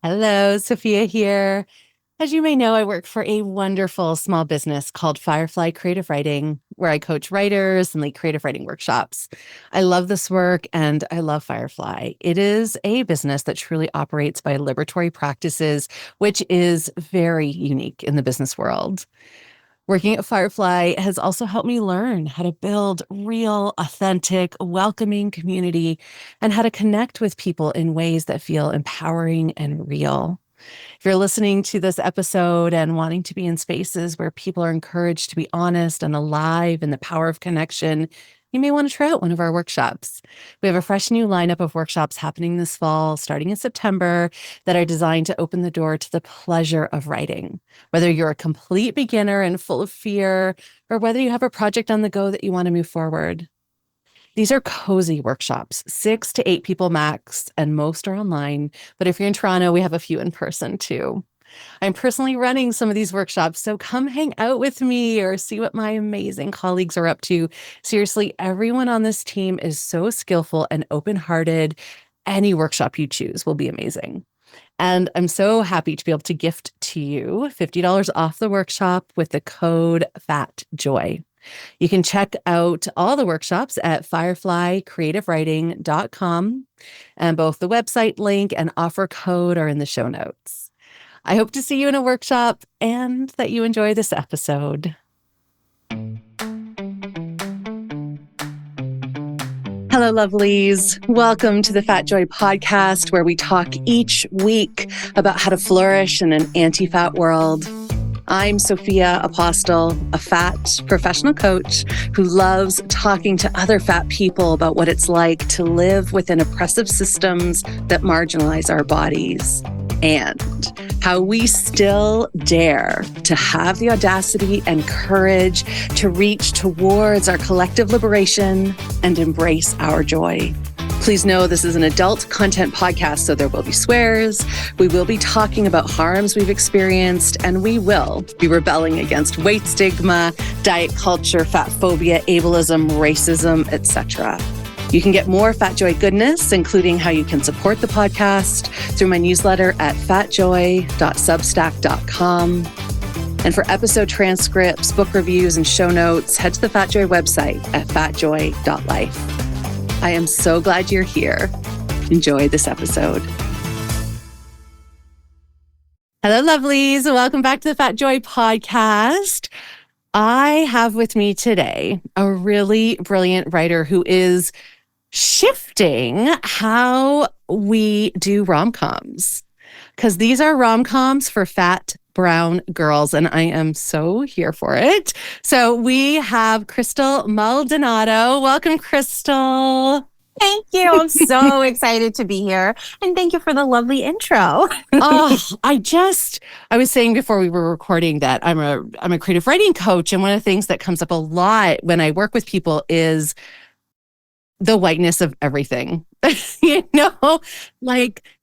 Hello, Sophia here. As you may know, I work for a wonderful small business called Firefly Creative Writing, where I coach writers and lead creative writing workshops. I love this work and I love Firefly. It is a business that truly operates by liberatory practices, which is very unique in the business world. Working at Firefly has also helped me learn how to build real, authentic, welcoming community and how to connect with people in ways that feel empowering and real. If you're listening to this episode and wanting to be in spaces where people are encouraged to be honest and alive in the power of connection, you may want to try out one of our workshops. We have a fresh new lineup of workshops happening this fall, starting in September, that are designed to open the door to the pleasure of writing. Whether you're a complete beginner and full of fear, or whether you have a project on the go that you want to move forward. These are cozy workshops, 6 to 8 people max, and most are online. But if you're in Toronto, we have a few in person too. I'm personally running some of these workshops, so come hang out with me or see what my amazing colleagues are up to. Seriously, everyone on this team is so skillful and open-hearted. Any workshop you choose will be amazing. And I'm so happy to be able to gift to you $50 off the workshop with the code FATJOY. You can check out all the workshops at fireflycreativewriting.com, and both the website link and offer code are in the show notes. I hope to see you in a workshop and that you enjoy this episode. Hello, lovelies. Welcome to the Fat Joy podcast, where we talk each week about how to flourish in an anti-fat world. I'm Sophia, Apostol, a fat professional coach who loves talking to other fat people about what it's like to live within oppressive systems that marginalize our bodies, and how we still dare to have the audacity and courage to reach towards our collective liberation and embrace our joy. Please know this is an adult content podcast, so there will be swears, we will be talking about harms we've experienced, and we will be rebelling against weight stigma, diet culture, fat phobia, ableism, racism, etc. You can get more Fat Joy goodness, including how you can support the podcast, through my newsletter at fatjoy.substack.com. And for episode transcripts, book reviews, and show notes, head to the Fat Joy website at fatjoy.life. I am so glad you're here. Enjoy this episode. Hello, lovelies. Welcome back to the Fat Joy podcast. I have with me today a really brilliant writer who is shifting how we do romcoms, because these are romcoms for fat brown girls, and I am so here for it. So we have Crystal Maldonado. Welcome, Crystal. Thank you. I'm so excited to be here. And thank you for the lovely intro. I was saying before we were recording that I'm a creative writing coach. And one of the things that comes up a lot when I work with people is the whiteness of everything. And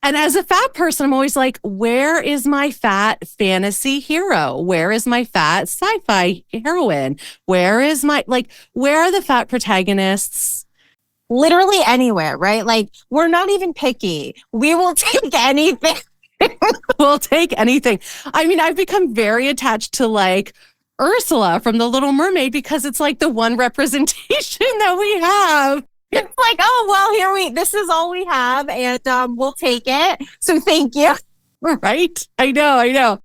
as a fat person, I'm always like, where is my fat fantasy hero? Where is my fat sci-fi heroine? Where are the fat protagonists? Literally anywhere, right? Like, we're not even picky. We will take anything. We'll take anything. I mean, I've become very attached to like Ursula from The Little Mermaid because it's like the one representation that we have. It's like, oh, well, this is all we have, and we'll take it. So thank you. Right? I know.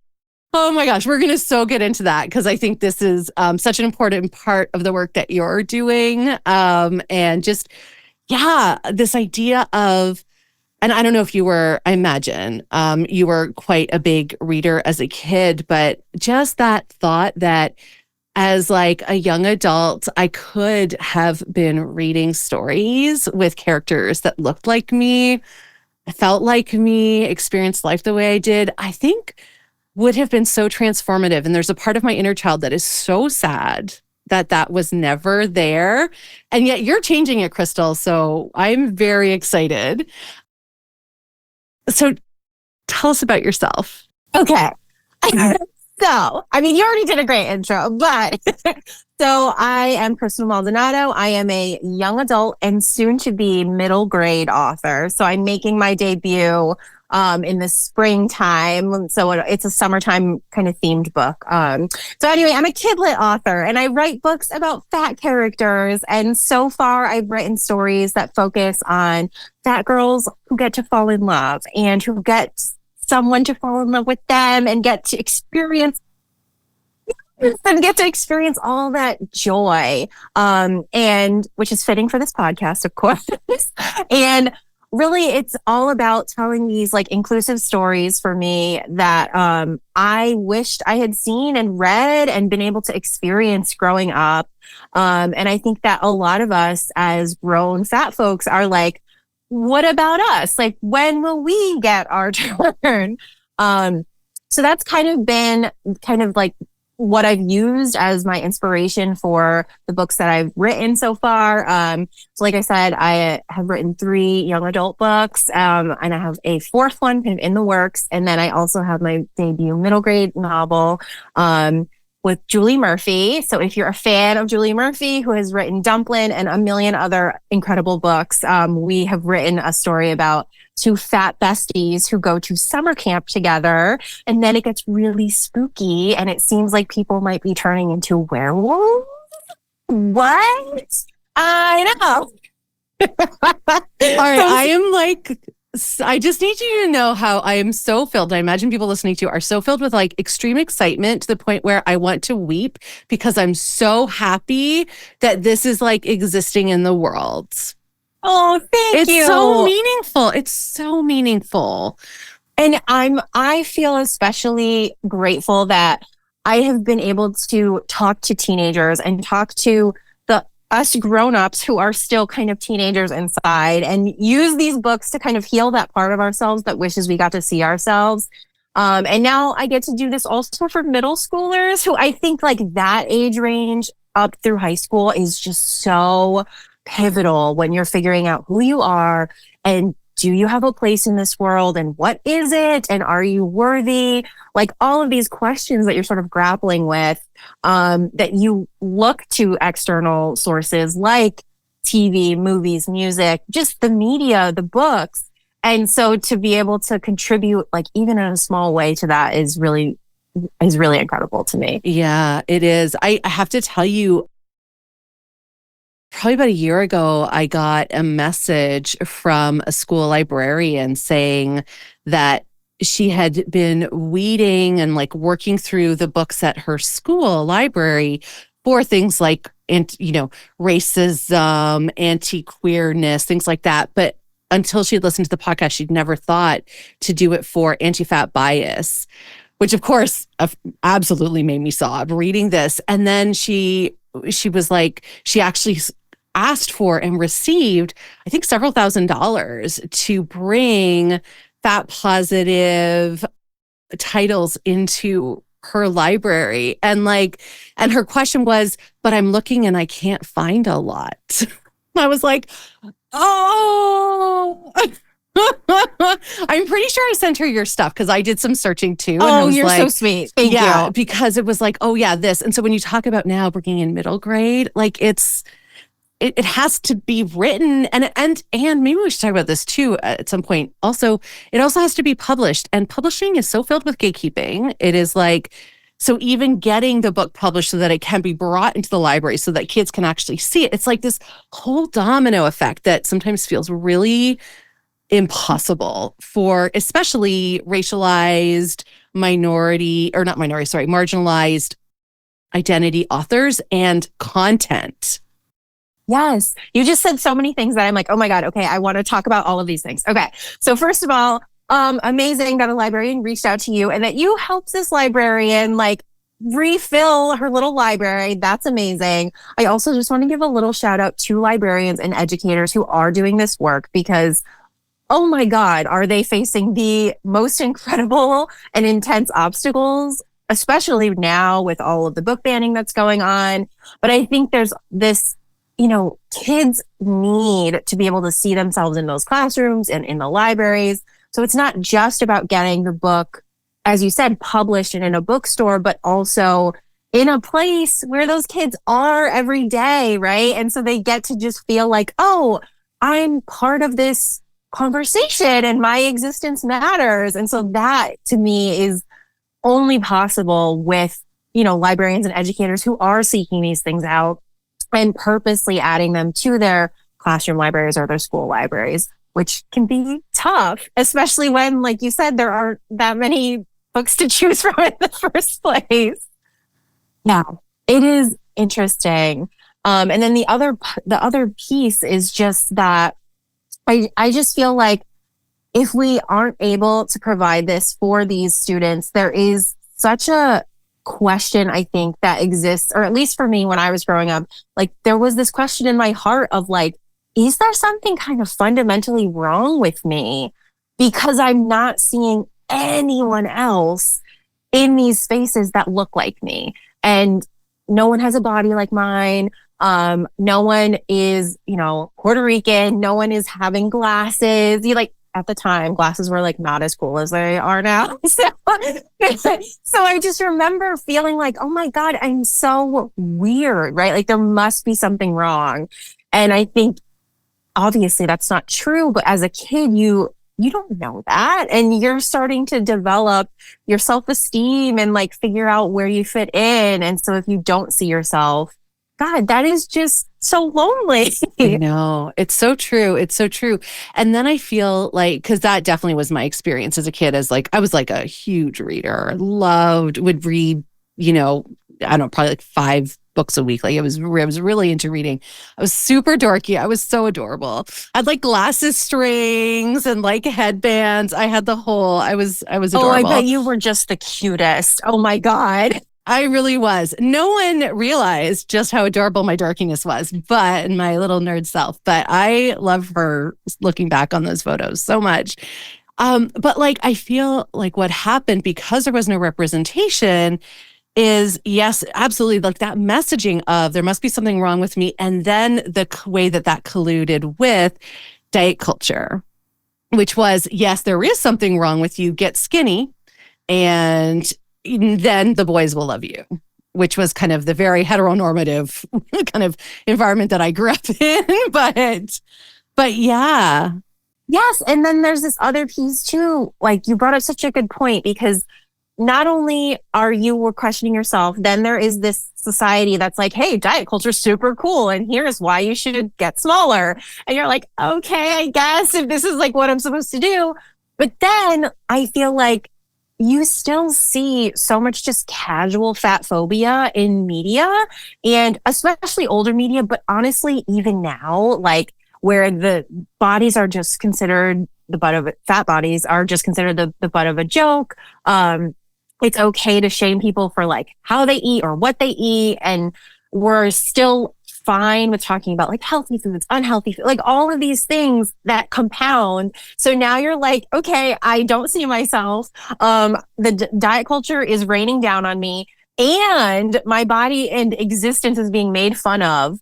Oh my gosh, we're going to so get into that because I think this is such an important part of the work that you're doing. And just, this idea of, and I don't know if you were, I imagine you were quite a big reader as a kid, but just that thought that as like a young adult, I could have been reading stories with characters that looked like me, felt like me, experienced life the way I did, I think would have been so transformative. And there's a part of my inner child that is so sad that was never there. And yet you're changing it, Crystal. So I'm very excited. So tell us about yourself. Okay. So, I mean, you already did a great intro, but so I am Crystal Maldonado. I am a young adult and soon to be middle grade author. So I'm making my debut in the springtime. So it's a summertime kind of themed book. So anyway, I'm a kidlit author and I write books about fat characters. And so far I've written stories that focus on fat girls who get to fall in love and who get someone to fall in love with them and get to experience all that joy. And which is fitting for this podcast, of course. And really, it's all about telling these like inclusive stories for me that I wished I had seen and read and been able to experience growing up. And I think that a lot of us as grown fat folks are like, what about us? Like, when will we get our turn? So that's kind of been kind of like what I've used as my inspiration for the books that I've written so far. So like I said, I have written 3 young adult books, and I have a 4th one kind of in the works. And then I also have my debut middle grade novel with Julie Murphy. So if you're a fan of Julie Murphy, who has written Dumplin' and a million other incredible books, we have written a story about 2 fat besties who go to summer camp together, and then it gets really spooky and it seems like people might be turning into werewolves. What? I know. All right, I just need you to know how I am so filled. I imagine people listening to you are so filled with like extreme excitement to the point where I want to weep because I'm so happy that this is like existing in the world. Oh, thank you. It's so meaningful. It's so meaningful. And I feel especially grateful that I have been able to talk to teenagers and talk to us grown-ups who are still kind of teenagers inside and use these books to kind of heal that part of ourselves that wishes we got to see ourselves. And now I get to do this also for middle schoolers who I think like that age range up through high school is just so pivotal when you're figuring out who you are and do you have a place in this world and what is it and are you worthy? Like all of these questions that you're sort of grappling with, that you look to external sources like TV, movies, music, just the media, the books. And so to be able to contribute like even in a small way to that is really incredible to me. Yeah, it is. I have to tell you, probably about a year ago, I got a message from a school librarian saying that she had been weeding and like working through the books at her school library for things like, racism, anti-queerness, things like that. But until she'd listened to the podcast, she'd never thought to do it for anti-fat bias, which of course absolutely made me sob reading this. And then she was like, she actually asked for and received, I think, several $1,000s to bring fat positive titles into her library. And her question was, but I'm looking and I can't find a lot. I was like, oh, I'm pretty sure I sent her your stuff because I did some searching too. And oh, you're so sweet. Thank you. Because it was like, oh yeah, this. And so when you talk about now bringing in middle grade, like it has to be written and maybe we should talk about this too at some point. Also, it also has to be published, and publishing is so filled with gatekeeping. It is like, so even getting the book published so that it can be brought into the library so that kids can actually see it. It's like this whole domino effect that sometimes feels really impossible for especially racialized marginalized identity authors and content. Yes. You just said so many things that I'm like, oh my God, okay, I want to talk about all of these things. Okay. So first of all, amazing that a librarian reached out to you and that you helped this librarian like refill her little library. That's amazing. I also just want to give a little shout out to librarians and educators who are doing this work because, oh my God, are they facing the most incredible and intense obstacles, especially now with all of the book banning that's going on. But I think there's this, kids need to be able to see themselves in those classrooms and in the libraries. So it's not just about getting the book, as you said, published and in a bookstore, but also in a place where those kids are every day, right? And so they get to just feel like, oh, I'm part of this conversation and my existence matters. And so that to me is only possible with, librarians and educators who are seeking these things out and purposely adding them to their classroom libraries or their school libraries, which can be tough, especially when, like you said, there aren't that many books to choose from in the first place. Yeah, it is interesting. And then the other piece is just that I just feel like if we aren't able to provide this for these students, there is such a question, I think, that exists, or at least for me when I was growing up, like there was this question in my heart of like, is there something kind of fundamentally wrong with me because I'm not seeing anyone else in these spaces that look like me? And no one has a body like mine. No one is, Puerto Rican. No one is having glasses. At the time, glasses were like not as cool as they are now. So I just remember feeling like, oh my God, I'm so weird, right? Like there must be something wrong. And I think obviously that's not true, but as a kid, you don't know that. And you're starting to develop your self-esteem and like figure out where you fit in. And so if you don't see yourself, God, that is just so lonely. I know. It's so true. It's so true. And then I feel like, because that definitely was my experience as a kid, as like, I was like a huge reader, would read, I don't know, probably like 5 books a week. Like I was really into reading. I was super dorky. I was so adorable. I had like glasses strings and like headbands. I had I was adorable. Oh, I bet you were just the cutest. Oh my God. I really was. No one realized just how adorable my dorkiness was, and my little nerd self. But I love her looking back on those photos so much. But like, I feel like what happened because there was no representation is, yes, absolutely, like that messaging of there must be something wrong with me. And then the way that colluded with diet culture, which was, yes, there is something wrong with you, get skinny, and then the boys will love you, which was kind of the very heteronormative kind of environment that I grew up in. But yeah. Yes. And then there's this other piece too. Like you brought up such a good point, because not only are you questioning yourself, then there is this society that's like, hey, diet culture is super cool. And here's why you should get smaller. And you're like, okay, I guess if this is like what I'm supposed to do. But then I feel like you still see so much just casual fat phobia in media, and especially older media, but honestly, even now, like where the bodies are just considered fat bodies are just considered the butt of a joke. It's okay to shame people for like how they eat or what they eat. And we're still fine with talking about like healthy foods, unhealthy food, like all of these things that compound. So now you're like, okay, I don't see myself. The diet culture is raining down on me and my body and existence is being made fun of.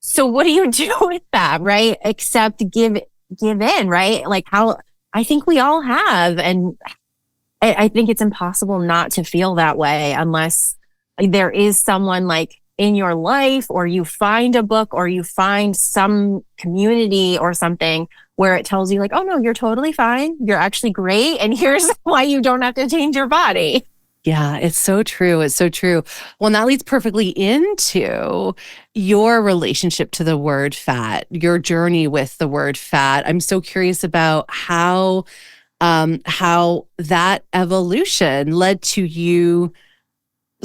So what do you do with that? Right. Except give in, right? Like how I think we all have. And I think it's impossible not to feel that way unless there is someone like in your life, or you find a book, or you find some community or something where it tells you like, oh no, you're totally fine. You're actually great. And here's why you don't have to change your body. Yeah, it's so true. It's so true. Well, and that leads perfectly into your relationship to the word fat, your journey with the word fat. I'm so curious about how that evolution led to you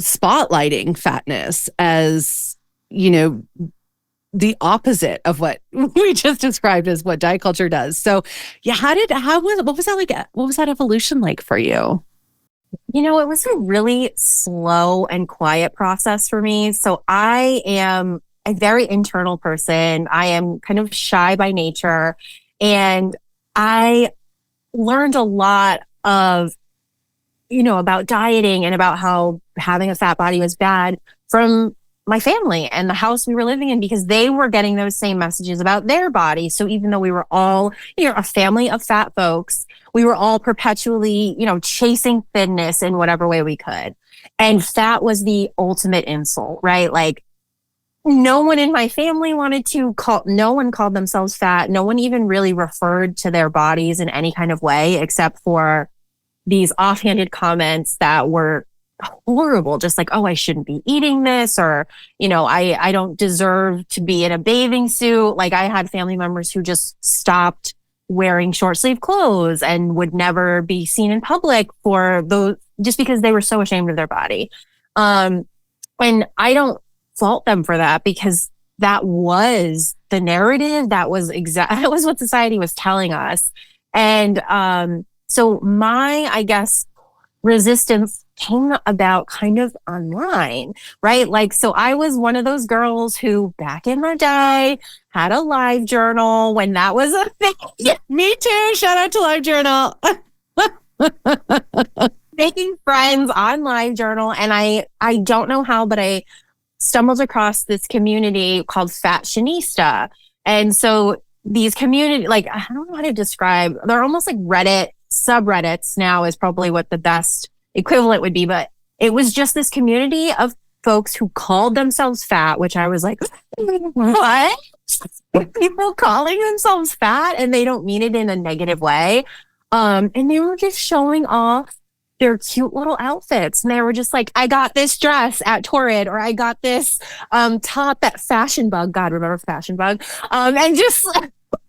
spotlighting fatness as, the opposite of what we just described as what diet culture does. So yeah, what was that like? What was that evolution like for you? It was a really slow and quiet process for me. So I am a very internal person. I am kind of shy by nature, and I learned a lot of, about dieting and about how having a fat body was bad from my family and the house we were living in, because they were getting those same messages about their body. So even though we were all, a family of fat folks, we were all perpetually, chasing thinness in whatever way we could. And fat was the ultimate insult, right? Like no one in my family wanted to call, no one called themselves fat. No one even really referred to their bodies in any kind of way, except for these offhanded comments that were horrible. Just like, oh, I shouldn't be eating this, or, I don't deserve to be in a bathing suit. Like, I had family members who just stopped wearing short sleeve clothes and would never be seen in public for those, just because they were so ashamed of their body. And I don't fault them for that, because that was the narrative. That was that was what society was telling us. And so my, I guess, resistance came about kind of online, right? Like, so I was one of those girls who back in the day had a live journal when that was a thing. Yeah, me too. Shout out to Live Journal. Making friends on live journal. And I don't know how, but I stumbled across this community called Fashionista. And so these community, like, I don't know how to describe, they're almost like Reddit subreddits now is probably what the best equivalent would be. But it was just this community of folks who called themselves fat, which I was like, what? People calling themselves fat and they don't mean it in a negative way. And they were just showing off their cute little outfits. And they were just like, I got this dress at Torrid, or I got this top at Fashion Bug. God, remember Fashion Bug? And just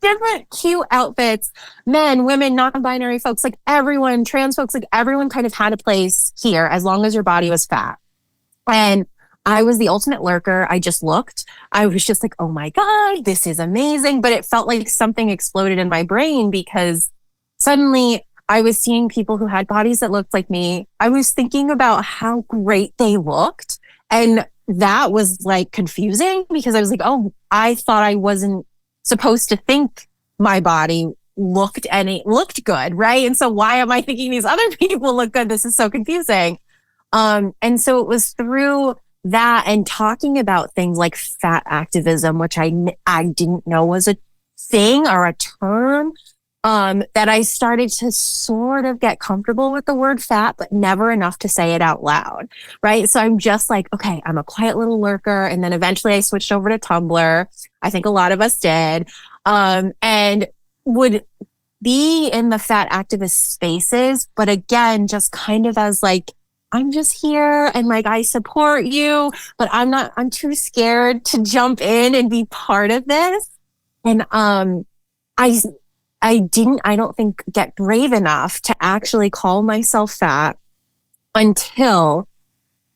different cute outfits, men, women, non-binary folks, like everyone, trans folks, like everyone kind of had a place here as long as your body was fat. And I was the ultimate lurker. I just looked. I was just like, oh my God, this is amazing. But it felt like something exploded in my brain, because suddenly I was seeing people who had bodies that looked like me. I was thinking about how great they looked. And that was like confusing, because I was like, oh, I thought I wasn't supposed to think my body looked good, right? And so why am I thinking these other people look good? This is so confusing. And so it was through that and talking about things like fat activism, which I didn't know was a thing or a term, that I started to sort of get comfortable with the word fat, but never enough to say it out loud, right? So I'm just like, okay, I'm a quiet little lurker. And then eventually I switched over to Tumblr. I think a lot of us did, and would be in the fat activist spaces. But again, just kind of as like, I'm just here and like, I support you, but I'm too scared to jump in and be part of this. And I don't think, get brave enough to actually call myself fat until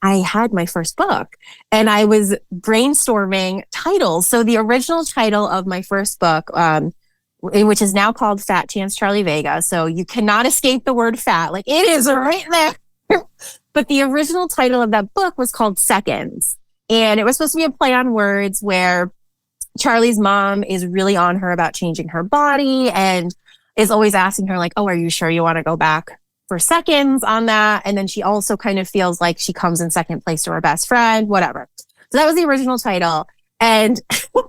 I had my first book and I was brainstorming titles. So the original title of my first book, which is now called Fat Chance Charlie Vega. So you cannot escape the word fat. Like, it is right there. But the original title of that book was called Seconds. And it was supposed to be a play on words where Charlie's mom is really on her about changing her body and is always asking her like, oh, are you sure you want to go back for seconds on that? And then she also kind of feels like she comes in second place to her best friend, whatever. So that was the original title. And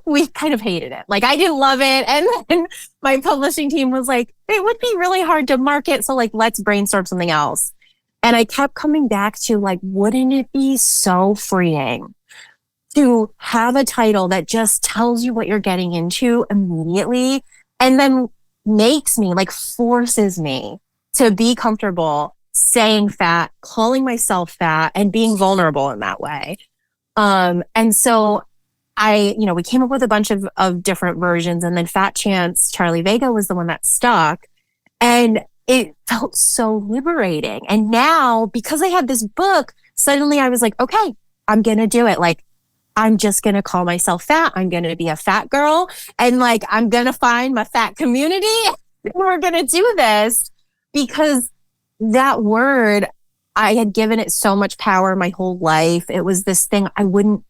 we kind of hated it. Like, I didn't love it. And then my publishing team was like, it would be really hard to market. So like, let's brainstorm something else. And I kept coming back to like, wouldn't it be so freeing to have a title that just tells you what you're getting into immediately and then makes me, like, forces me to be comfortable saying fat, calling myself fat, and being vulnerable in that way. And so we came up with a bunch of different versions, and then Fat Chance Charlie Vega was the one that stuck. And it felt so liberating. And now, because I had this book, suddenly I was like, okay, I'm going to do it. Like, I'm just going to call myself fat. I'm going to be a fat girl. And like, I'm going to find my fat community. And we're going to do this, because that word, I had given it so much power my whole life. It was this thing I wouldn't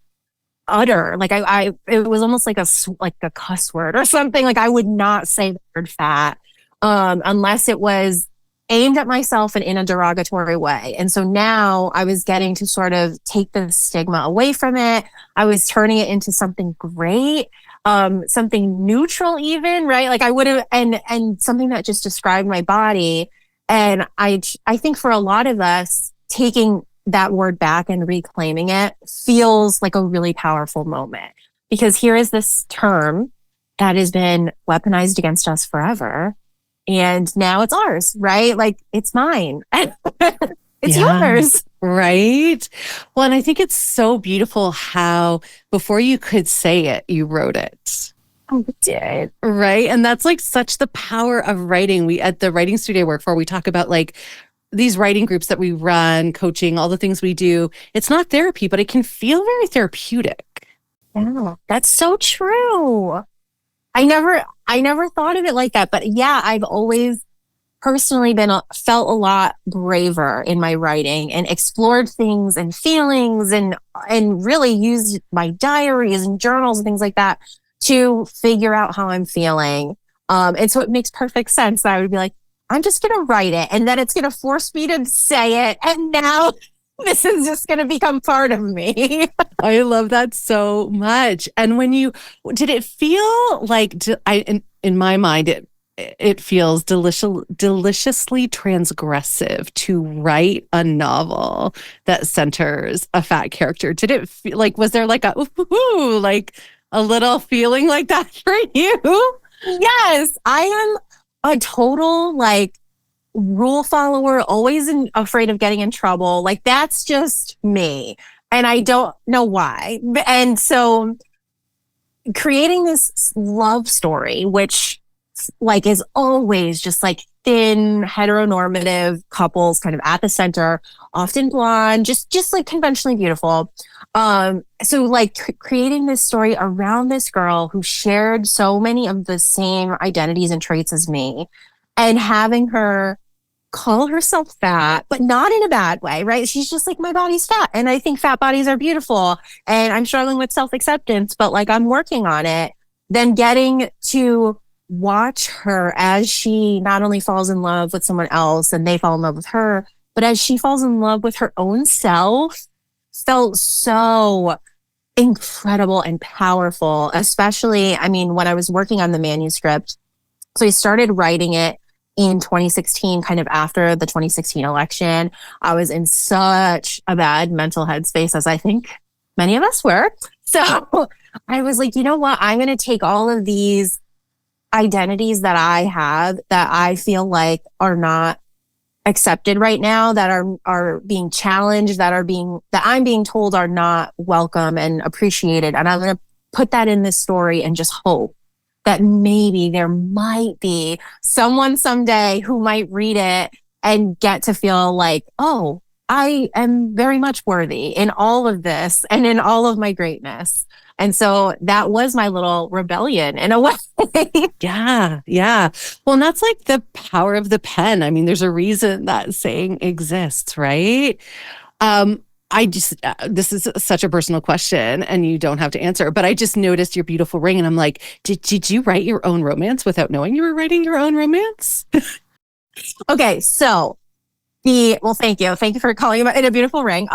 utter. Like it was almost like a cuss word or something. Like, I would not say the word fat, unless it was aimed at myself and in a derogatory way. And so now I was getting to sort of take the stigma away from it. I was turning it into something great, something neutral even, right? Like I would have, and something that just described my body. And I think for a lot of us, taking that word back and reclaiming it feels like a really powerful moment, because here is this term that has been weaponized against us forever. And now it's ours, right? Like, it's mine. It's yours. Right. Well, and I think it's so beautiful how before you could say it, you wrote it. I did. Right. And that's like such the power of writing. We at the writing studio I work for, we talk about like these writing groups that we run, coaching, all the things we do. It's not therapy, but it can feel very therapeutic. Yeah, that's so true. I never thought of it like that. But yeah, I've always personally felt a lot braver in my writing and explored things and feelings and really used my diaries and journals and things like that to figure out how I'm feeling. And so it makes perfect sense that I would be like, I'm just going to write it, and then it's going to force me to say it. And now this is just going to become part of me. I love that so much. And when did it feel like, in my mind, it feels deliciously transgressive to write a novel that centers a fat character. Did it feel like, was there like like a little feeling like that for you? Yes, I am a total like rule follower, always afraid of getting in trouble. Like, that's just me. And I don't know why. And so creating this love story, which like is always just like thin, heteronormative couples kind of at the center, often blonde, just like conventionally beautiful. So like creating this story around this girl who shared so many of the same identities and traits as me, and having her call herself fat, but not in a bad way, right? She's just like, my body's fat. And I think fat bodies are beautiful. And I'm struggling with self-acceptance, but like I'm working on it. Then getting to watch her as she not only falls in love with someone else and they fall in love with her, but as she falls in love with her own self, felt so incredible and powerful. Especially, I mean, when I was working on the manuscript, so I started writing it in 2016, kind of after the 2016 election. I was in such a bad mental headspace, as I think many of us were. So I was like, you know what? I'm going to take all of these identities that I have that I feel like are not accepted right now, that are being challenged, that I'm being told are not welcome and appreciated. And I'm going to put that in this story and just hope that maybe there might be someone someday who might read it and get to feel like, oh, I am very much worthy in all of this and in all of my greatness. And so that was my little rebellion in a way. Yeah. Well, and that's like the power of the pen. I mean, there's a reason that saying exists, right? This is such a personal question and you don't have to answer, but I just noticed your beautiful ring and I'm like, did you write your own romance without knowing you were writing your own romance? Okay. So thank you. Thank you for calling it a beautiful ring.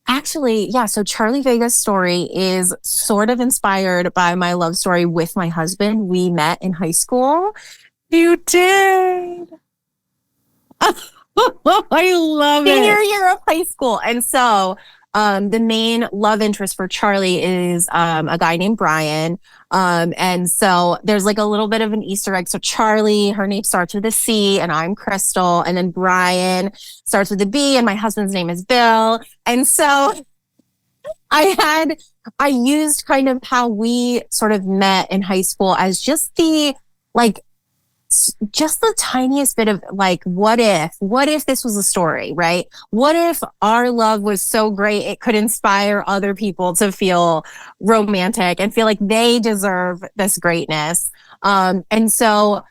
Actually, yeah. So Charlie Vega's story is sort of inspired by my love story with my husband. We met in high school. You did. I love it. Senior year of high school. And so the main love interest for Charlie is a guy named Brian. And so there's like a little bit of an Easter egg. So Charlie, her name starts with a C and I'm Crystal. And then Brian starts with a B and my husband's name is Bill. And so I used kind of how we sort of met in high school as just the tiniest bit of like, what if this was a story, right? What if our love was so great it could inspire other people to feel romantic and feel like they deserve this greatness? And so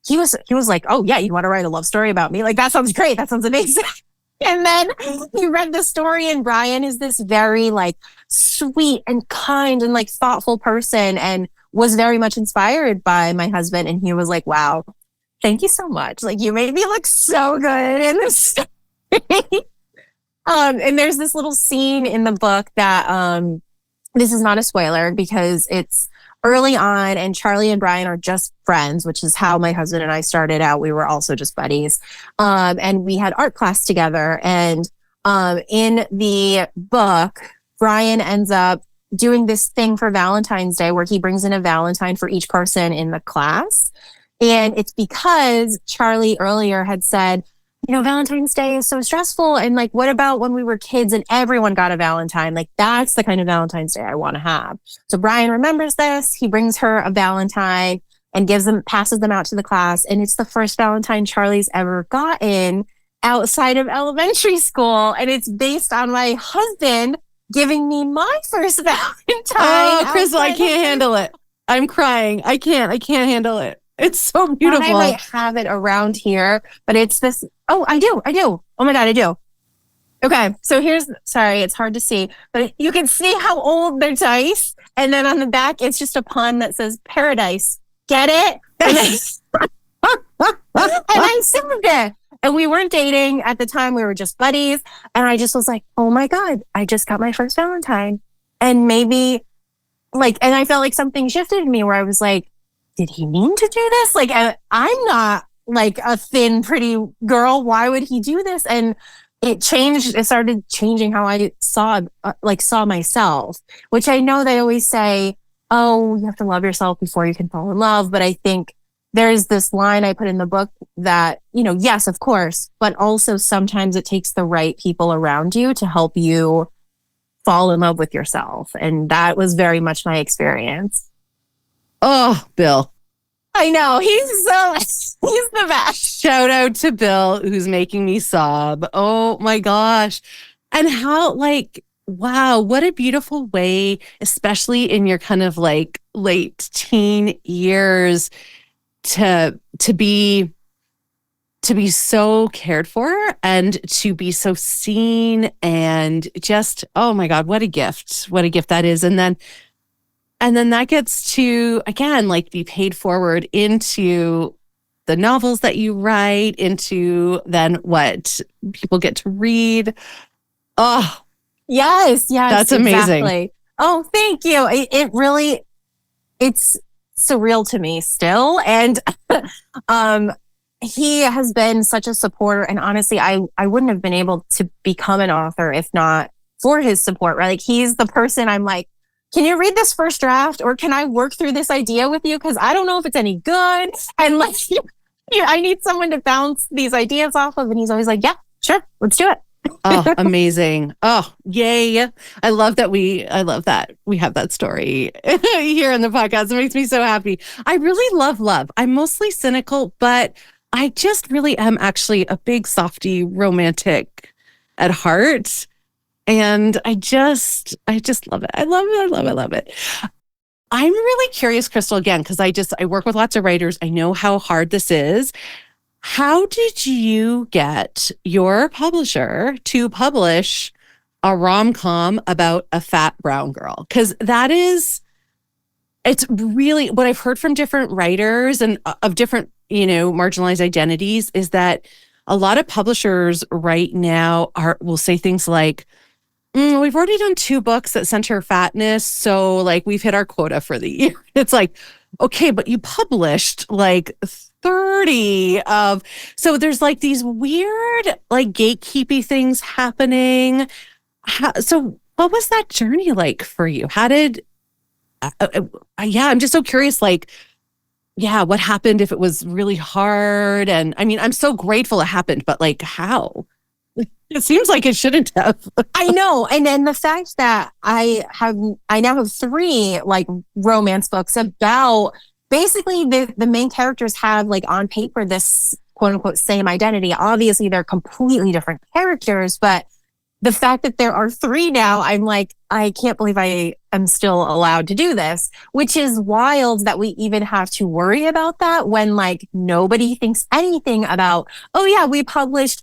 he was like, oh yeah, you want to write a love story about me? Like, that sounds great. That sounds amazing. And then he read the story, and Brian is this very like sweet and kind and like thoughtful person, and was very much inspired by my husband. And he was like, wow, thank you so much. Like, you made me look so good in this story. And there's this little scene in the book that, this is not a spoiler because it's early on and Charlie and Brian are just friends, which is how my husband and I started out. We were also just buddies. And we had art class together, and in the book, Brian ends up doing this thing for Valentine's Day where he brings in a Valentine for each person in the class. And it's because Charlie earlier had said, Valentine's Day is so stressful. And like, what about when we were kids and everyone got a Valentine? Like, that's the kind of Valentine's Day I want to have. So Brian remembers this. He brings her a Valentine and passes them out to the class. And it's the first Valentine Charlie's ever gotten outside of elementary school. And it's based on my husband giving me my first Valentine. Oh, Crystal, I can't handle it. I'm crying. I can't handle it. It's so beautiful. I might have it around here, but it's this. Oh, I do. Oh my God, I do. Okay. So sorry, it's hard to see, but you can see how old their dice. And then on the back, it's just a pun that says paradise. Get it? And I saved it. And we weren't dating at the time. We were just buddies. And I just was like, oh my God, I just got my first Valentine. And maybe and I felt like something shifted in me where I was like, did he mean to do this? Like, I'm not like a thin, pretty girl. Why would he do this? And it started changing how I saw myself, which I know they always say, oh, you have to love yourself before you can fall in love. But I think there's this line I put in the book that, yes, of course, but also sometimes it takes the right people around you to help you fall in love with yourself. And that was very much my experience. Oh, Bill. I know. He's the best. Shout out to Bill, who's making me sob. Oh my gosh. And how wow, what a beautiful way, especially in your kind of late teen years to be so cared for and to be so seen and just, oh my God, what a gift that is. And then that gets to, again, be paid forward into the novels that you write, into then what people get to read. Oh, yes. That's amazing. Exactly. Oh, thank you. It really, it's surreal to me still. And he has been such a supporter. And honestly, I wouldn't have been able to become an author if not for his support, right? Like, he's the person I'm like, can you read this first draft or can I work through this idea with you? Because I don't know if it's any good. And I need someone to bounce these ideas off of. And he's always like, yeah, sure, let's do it. Oh, amazing. Oh, yay. I love that we have that story here in the podcast. It makes me so happy. I really love love. I'm mostly cynical, but I just really am actually a big softy romantic at heart. And I just love it. I love it. I'm really curious, Crystal, again, because I work with lots of writers. I know how hard this is. How did you get your publisher to publish a rom-com about a fat brown girl? Because it's really what I've heard from different writers and of different, marginalized identities is that a lot of publishers right now will say things like, we've already done 2 books that center fatness, so we've hit our quota for the year. It's like, okay, but you published 30 of, so there's these weird gatekeeping things happening. So what was that journey like for you? How did, I'm just so curious, what happened if it was really hard? And I mean, I'm so grateful it happened, but how? It seems like it shouldn't have. I know. And then the fact that I now have 3 romance books about basically the main characters have on paper this quote unquote same identity. Obviously they're completely different characters, but the fact that there are 3 now, I'm like, I can't believe I am still allowed to do this, which is wild that we even have to worry about that when nobody thinks anything about, oh yeah, we published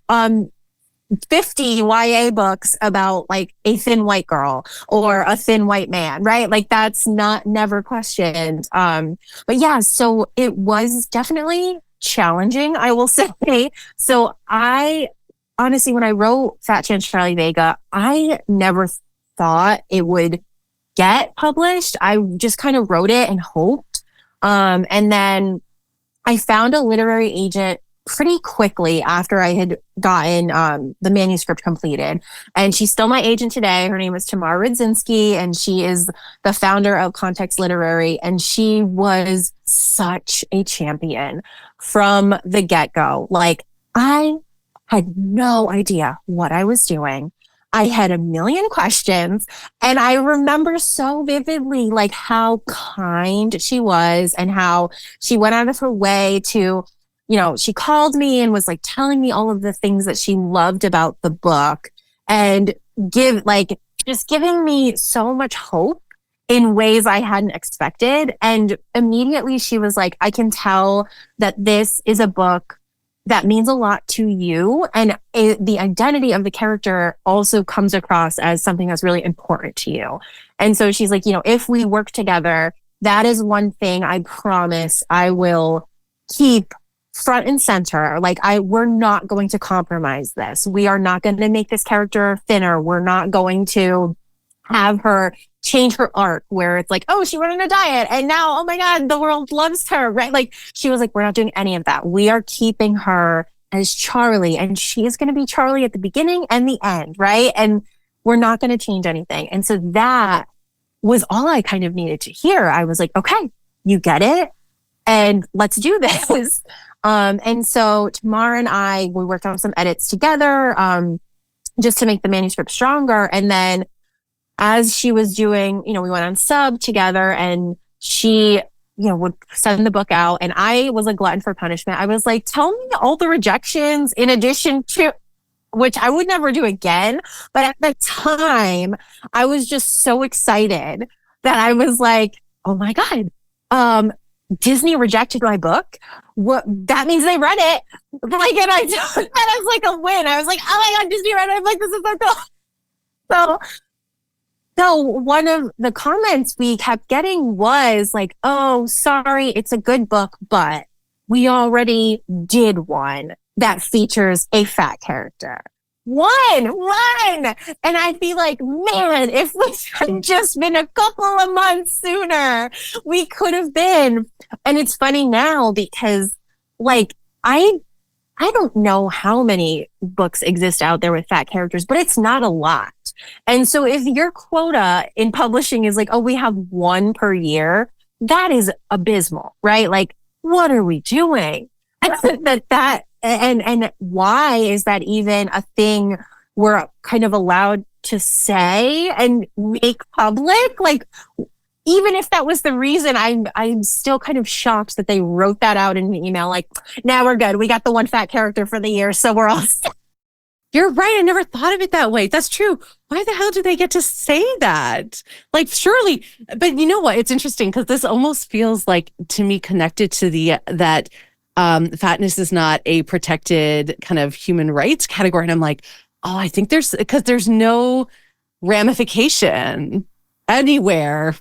50 YA books about a thin white girl or a thin white man, right? That's never questioned. But yeah, so it was definitely challenging, I will say. So I honestly, when I wrote Fat Chance Charlie Vega, I never thought it would get published. I just kind of wrote it and hoped. And then I found a literary agent pretty quickly after I had gotten the manuscript completed. And she's still my agent today. Her name is Tamara Rudzinski, and she is the founder of Context Literary. And she was such a champion from the get-go. Like, I had no idea what I was doing. I had a million questions, and I remember so vividly like how kind she was and how she went out of her way to, she called me and was like telling me all of the things that she loved about the book and just giving me so much hope in ways I hadn't expected. And immediately she was like, I can tell that this is a book that means a lot to you. And the identity of the character also comes across as something that's really important to you. And so she's like, if we work together, that is one thing I promise I will keep front and center. Like, we're not going to compromise this. We are not going to make this character thinner. We're not going to have her change her arc where it's like, oh, she went on a diet and now, oh my God, the world loves her, right? Like, she was like, we're not doing any of that. We are keeping her as Charlie, and she is going to be Charlie at the beginning and the end, right? And we're not going to change anything. And so that was all I kind of needed to hear. I was like, okay, you get it, and let's do this. And so Tamara and we worked on some edits together, just to make the manuscript stronger. And then as she was doing, we went on sub together, and she, would send the book out, and I was a glutton for punishment. I was like, tell me all the rejections in addition to, which I would never do again. But at the time, I was just so excited that I was like, oh my God, Disney rejected my book. What, that means they read it. Like, and that was like a win. I was like, oh my God, Disney read it. I'm like, this is so cool. So one of the comments we kept getting was like, oh, sorry, it's a good book, but we already did one that features a fat character. One. And I'd be like, man, if we had just been a couple of months sooner, we could have been. And it's funny now because like, I don't know how many books exist out there with fat characters, but it's not a lot. And so if your quota in publishing is like, oh, we have one per year, that is abysmal, right? Like, what are we doing? And why is that even a thing we're kind of allowed to say and make public? Like, even if that was the reason, I'm still kind of shocked that they wrote that out in an email. Like, now we're good. We got the one fat character for the year, so we're all set. You're right. I never thought of it that way. That's true. Why the hell do they get to say that? Like, surely, but you know what? It's interesting because this almost feels like, to me, connected to that fatness is not a protected kind of human rights category. And I'm like, oh, I think because there's no ramification anywhere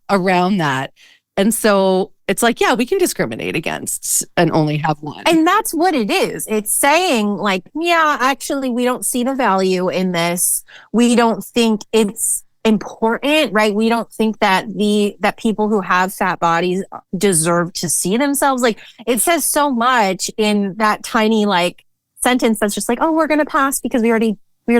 around that. And so it's like, yeah, we can discriminate against and only have one. And that's what it is. It's saying like, yeah, actually, we don't see the value in this. We don't think it's important, right? We don't think that that people who have fat bodies deserve to see themselves. Like, it says so much in that tiny like sentence that's just like, oh, we're going to pass because we already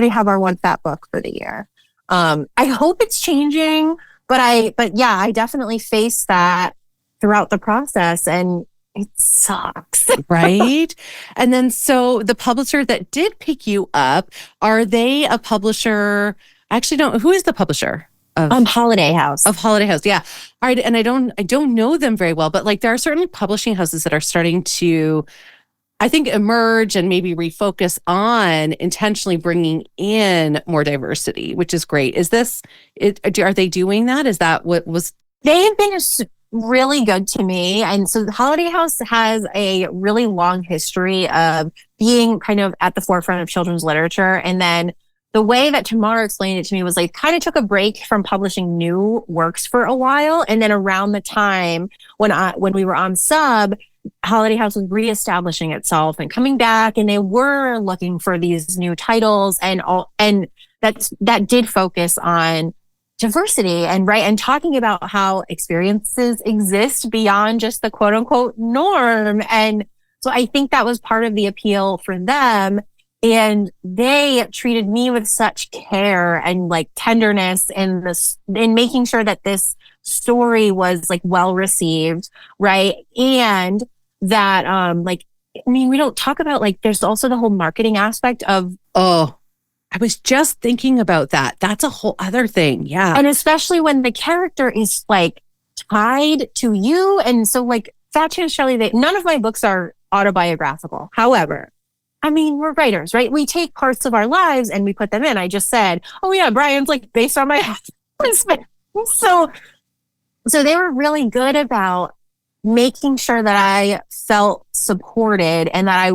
have our one fat book for the year. I hope it's changing, but yeah, I definitely faced that throughout the process, and it sucks. Right. And then, so the publisher that did pick you up, are they a publisher? I actually don't, who is the publisher? Holiday House. Of Holiday House. Yeah. All right. And I don't know them very well, but like, there are certainly publishing houses that are starting to, I think, emerge and maybe refocus on intentionally bringing in more diversity, which is great. Are they doing that? Is that what was? They've been really good to me. And so the Holiday House has a really long history of being kind of at the forefront of children's literature. And then the way that Tamara explained it to me was like, kind of took a break from publishing new works for a while. And then around the time when we were on sub, Holiday House was reestablishing itself and coming back, and they were looking for these new titles, and that did focus on diversity and talking about how experiences exist beyond just the quote unquote norm. And So I think that was part of the appeal for them. And they treated me with such care and like tenderness and making sure that this story was like well received, right? And that like, I mean, we don't talk about like there's also the whole marketing aspect of I was just thinking about that. That's a whole other thing. Yeah. And especially when the character is like tied to you. And so like Fat Chance Charlie, none of my books are autobiographical. However, I mean, we're writers, right? We take parts of our lives and we put them in. I just said, oh yeah, Brian's like based on my husband. So they were really good about making sure that I felt supported and that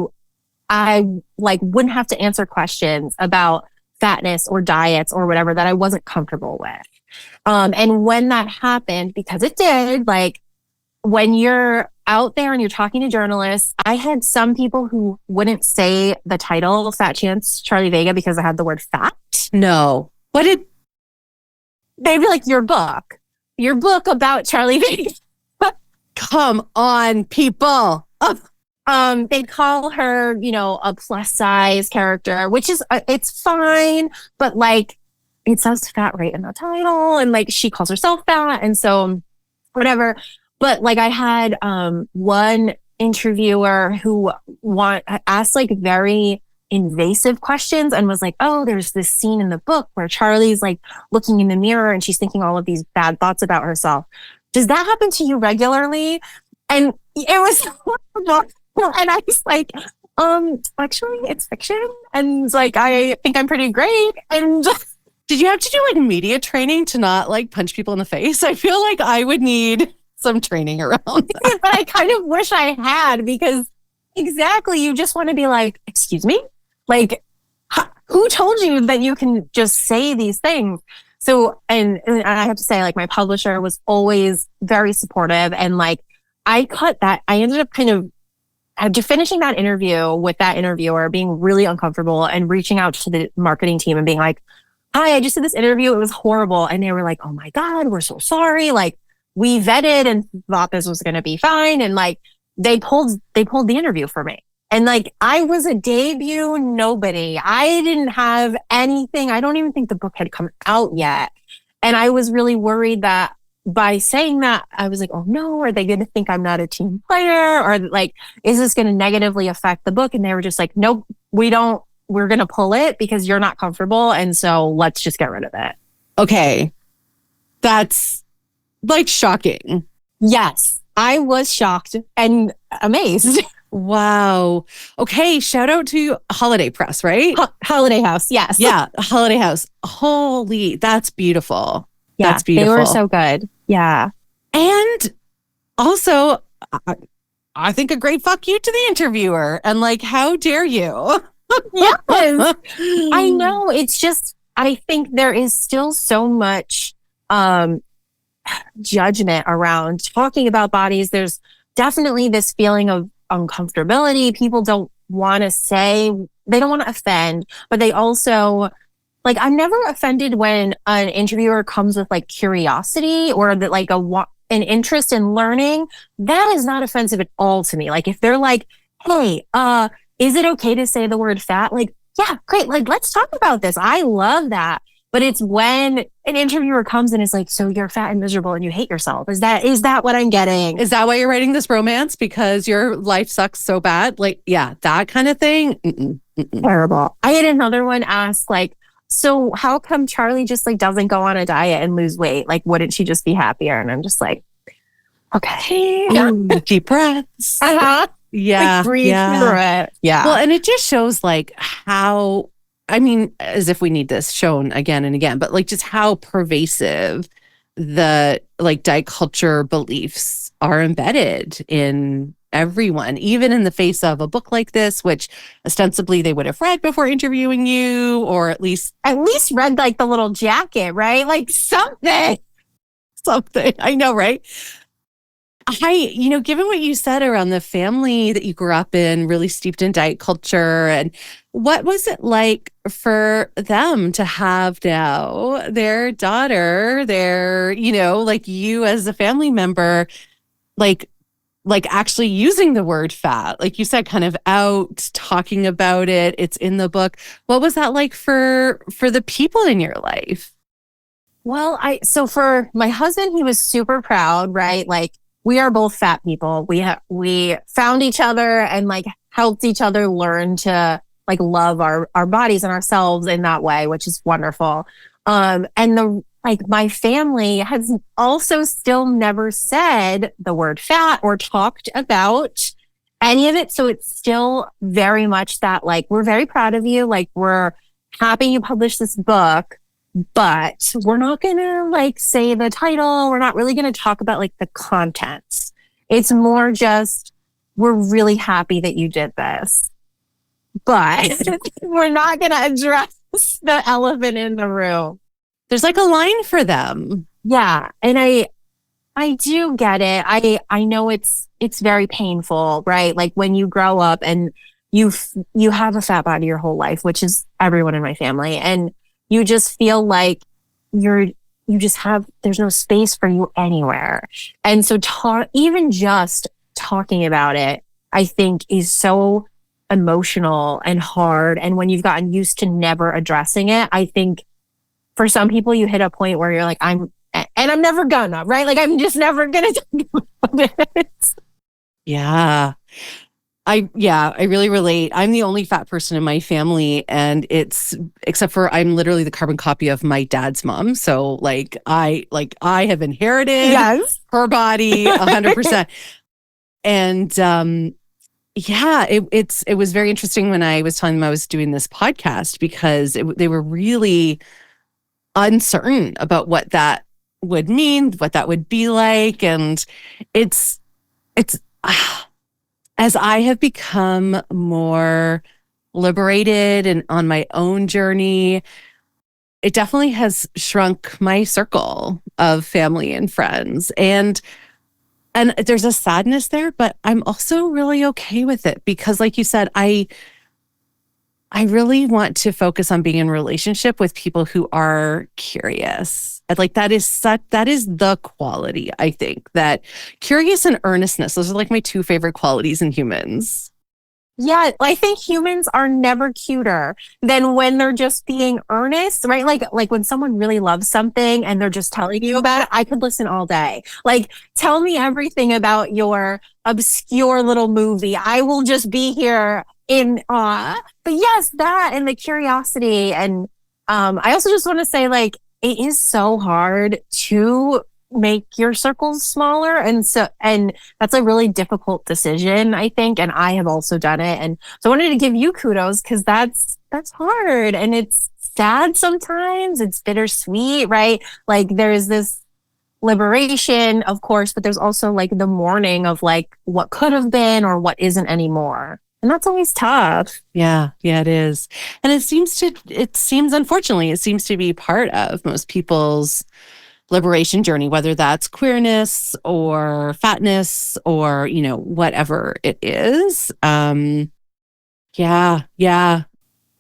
I like wouldn't have to answer questions about fatness or diets or whatever that I wasn't comfortable with. And when that happened, because it did, like when you're out there and you're talking to journalists, I had some people who wouldn't say the title Fat Chance Charlie Vega because I had the word fat. No. What did they'd be like, your book about Charlie Vega. Come on, people. They'd call her, you know, a plus size character, which is, it's fine, but like it says fat right in the title and like she calls herself fat. And so whatever. But like I had one interviewer who asked like very invasive questions and was like, oh, there's this scene in the book where Charlie's like looking in the mirror and she's thinking all of these bad thoughts about herself. Does that happen to you regularly? And it was horrible. And I was like, actually it's fiction. And like, I think I'm pretty great. And did you have to do like media training to not like punch people in the face? I feel like I would need some training around that. But I kind of wish I had, because exactly, you just want to be like, excuse me? Like, who told you that you can just say these things? So, and I have to say, like, my publisher was always very supportive. And like, I ended up kind of after finishing that interview with that interviewer, being really uncomfortable and reaching out to the marketing team and being like, hi, I just did this interview. It was horrible. And they were like, oh my God, we're so sorry. Like, we vetted and thought this was going to be fine. And like, they pulled the interview for me. And like, I was a debut nobody. I didn't have anything. I don't even think the book had come out yet. And I was really worried that by saying that, I was like, oh no, are they going to think I'm not a team player? Or like, is this going to negatively affect the book? And they were just like, nope, we're going to pull it because you're not comfortable. And so let's just get rid of it. Okay. That's like shocking. Yes, I was shocked and amazed. Wow. Okay. Shout out to Holiday Press, right? Holiday House. Yes. Yeah. Holiday House. Holy, that's beautiful. Yeah, that's beautiful. They were so good. Yeah. And also, I think a great fuck you to the interviewer. And like, how dare you? Yes. I know. It's just, I think there is still so much judgment around talking about bodies. There's definitely this feeling of uncomfortability. People don't want to say, they don't want to offend, but they also, like, I'm never offended when an interviewer comes with like curiosity or that like an interest in learning. That is not offensive at all to me. Like if they're like, hey, is it okay to say the word fat? Like, yeah, great. Like, let's talk about this. I love that. But it's when an interviewer comes and is like, so you're fat and miserable and you hate yourself. Is that what I'm getting? Is that why you're writing this romance? Because your life sucks so bad? Like, yeah, that kind of thing. Terrible. I had another one ask like, so how come Charlie just like doesn't go on a diet and lose weight? Like, wouldn't she just be happier? And I'm just like, okay. Deep breaths. Uh-huh. Yeah. Like breathe through it. Yeah. Well, and it just shows like how, I mean, as if we need this shown again and again, but like just how pervasive the like diet culture beliefs are embedded in everyone, even in the face of a book like this, which ostensibly they would have read before interviewing you, or at least read like the little jacket, right? Like something. I know, right? Given what you said around the family that you grew up in, really steeped in diet culture, and what was it like for them to have now their daughter, like you as a family member, like like actually using the word fat, like you said, kind of out talking about it. It's in the book. What was that like for the people in your life? Well, so for my husband, he was super proud, right? Like we are both fat people. We found each other and like helped each other learn to like love our bodies and ourselves in that way, which is wonderful. And my family has also still never said the word fat or talked about any of it. So it's still very much that like, we're very proud of you. Like we're happy you published this book, but we're not going to like say the title. We're not really going to talk about like the contents. It's more just, we're really happy that you did this, but we're not going to address the elephant in the room. There's like a line for them. Yeah. And I do get it. I know it's very painful, right? Like when you grow up and you have a fat body your whole life, which is everyone in my family. And you just feel like there's no space for you anywhere. And so even just talking about it, I think is so emotional and hard. And when you've gotten used to never addressing it, I think for some people you hit a point where you're like, I'm never gonna, right? Like I'm just never gonna talk about it. Yeah. I really relate. I'm the only fat person in my family, and except for I'm literally the carbon copy of my dad's mom. So I have inherited her body 100%. And it was very interesting when I was telling them I was doing this podcast, because they were really uncertain about what that would mean, what that would be like. And it's as I have become more liberated and on my own journey, it definitely has shrunk my circle of family and friends. And there's a sadness there, but I'm also really okay with it, because like you said, I really want to focus on being in relationship with people who are curious. And like that is the quality, I think, that curious and earnestness, those are like my two favorite qualities in humans. Yeah, I think humans are never cuter than when they're just being earnest, right? Like when someone really loves something and they're just telling you about it, I could listen all day. Like, tell me everything about your obscure little movie. I will just be here in awe. But yes, that and the curiosity. And I also just want to say, like, it is so hard to make your circles smaller. And that's a really difficult decision, I think. And I have also done it. And so I wanted to give you kudos, because that's hard. And it's sad sometimes. It's bittersweet, right? Like there's this liberation, of course, but there's also like the mourning of like what could have been or what isn't anymore. And that's always tough. Yeah, it is. And unfortunately, it seems to be part of most people's liberation journey, whether that's queerness or fatness or, whatever it is. Yeah. Yeah,